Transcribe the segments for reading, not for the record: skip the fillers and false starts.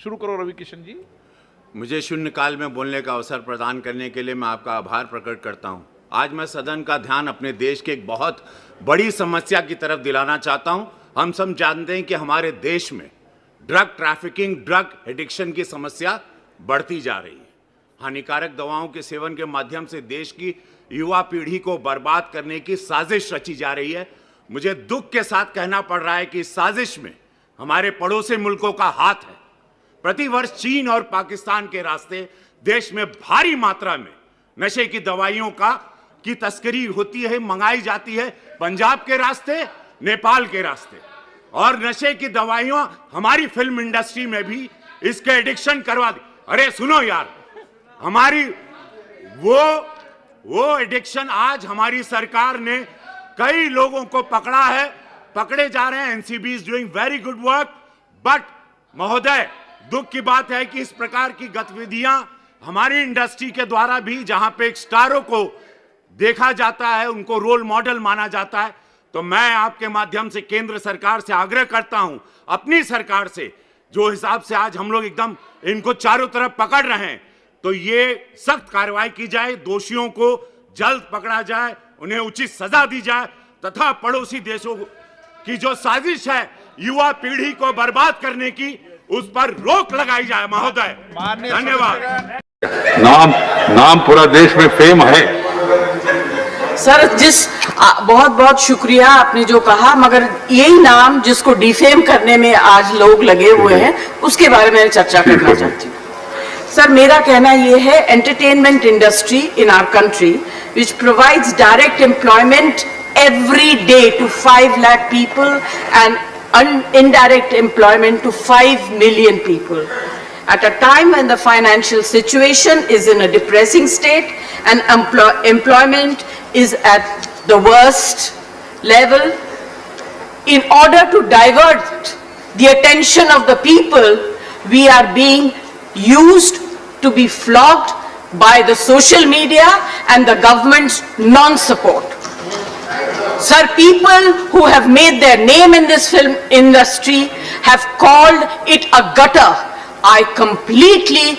शुरू करो रवि किशन जी। मुझे शून्यकाल में बोलने का अवसर प्रदान करने के लिए मैं आपका आभार प्रकट करता हूं। आज मैं सदन का ध्यान अपने देश के एक बहुत बड़ी समस्या की तरफ दिलाना चाहता हूं। हम सब जानते हैं कि हमारे देश में ड्रग ट्रैफिकिंग, ड्रग एडिक्शन की समस्या बढ़ती जा रही है। हानिकारक दवाओं के सेवन के माध्यम से देश की युवा पीढ़ी को बर्बाद करने की साजिश रची जा रही है। मुझे दुख के साथ कहना पड़ रहा है कि इस साजिश में हमारे पड़ोसी मुल्कों का हाथ है। प्रतिवर्ष चीन और पाकिस्तान के रास्ते देश में भारी मात्रा में नशे की दवाइयों की तस्करी होती है, मंगाई जाती है, पंजाब के रास्ते, नेपाल के रास्ते। और नशे की दवाइयां हमारी फिल्म इंडस्ट्री में भी इसके एडिक्शन करवा दी। अरे सुनो यार, हमारी वो एडिक्शन आज हमारी सरकार ने कई लोगों को पकड़ा है, पकड़े जा रहे हैं। NCB is doing very good work. But महोदय, दुख की बात है कि इस प्रकार की गतिविधियां हमारी इंडस्ट्री के द्वारा भी, जहां पे एक स्टारों को देखा जाता है, उनको रोल मॉडल माना जाता है, तो मैं आपके माध्यम से केंद्र सरकार से आग्रह करता हूं, अपनी सरकार से, जो हिसाब से आज हम लोग एकदम इनको चारों तरफ पकड़ रहे हैं, तो ये सख्त कार्रवाई की जाए, दोषियों को जल्द पकड़ा जाए, उन्हें उचित सजा दी जाए, तथा पड़ोसी देशों की जो साजिश है युवा पीढ़ी को बर्बाद करने की, उस पर रोक लगाई जाए। महोदय धन्यवाद। नाम पूरा देश में फेम है सर। बहुत बहुत शुक्रिया आपने जो कहा, मगर यही नाम जिसको डिफेम करने में आज लोग लगे हुए हैं, उसके बारे में चर्चा करना चाहती हूँ। सर, मेरा कहना यह है, entertainment industry in our country which provides direct employment every day to 5 lakh people and indirect employment to 5 million people. At a time when the financial situation is in a depressing state and employment is at the worst level, in order to divert the attention of the people, we are being used to be flogged by the social media and the government's non-support. Sir, people who have made their name in this film industry have called it a gutter. I completely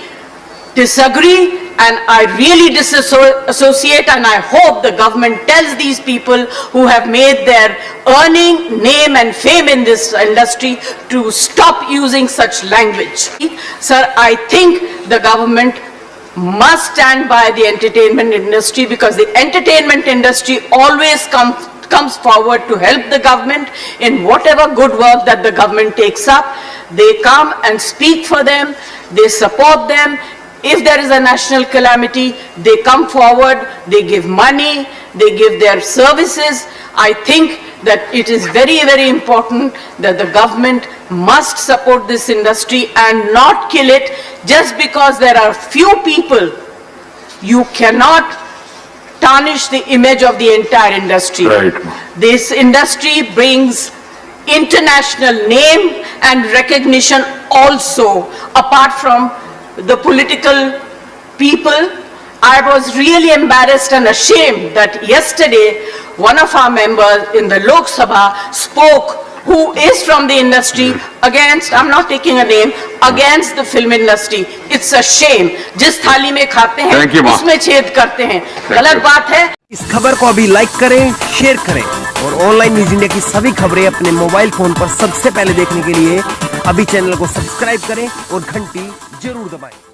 disagree and I really disassociate, and I hope the government tells these people who have made their earning, name and fame in this industry to stop using such language. Sir, I think the government must stand by the entertainment industry, because the entertainment industry always comes forward to help the government in whatever good work that the government takes up. They come and speak for them, they support them. If there is a national calamity, they come forward, they give money, they give their services. I think that it is very, very important that the government must support this industry and not kill it just because there are few people. You cannot tarnish the image of the entire industry. Right. This industry brings international name and recognition also, apart from the political people. I was really embarrassed and ashamed that yesterday one of our members in the Lok Sabha spoke, who is from the industry, against, I'm not taking a name, against the film industry. It's a shame. जिस थाली में खाते हैं उसमें छेद करते हैं, गलत बात है। इस खबर को अभी लाइक करें, शेयर करें और ऑनलाइन न्यूज इंडिया की सभी खबरें अपने मोबाइल फोन पर सबसे पहले देखने के लिए अभी चैनल को सब्सक्राइब करें और घंटी जरूर दबाएं।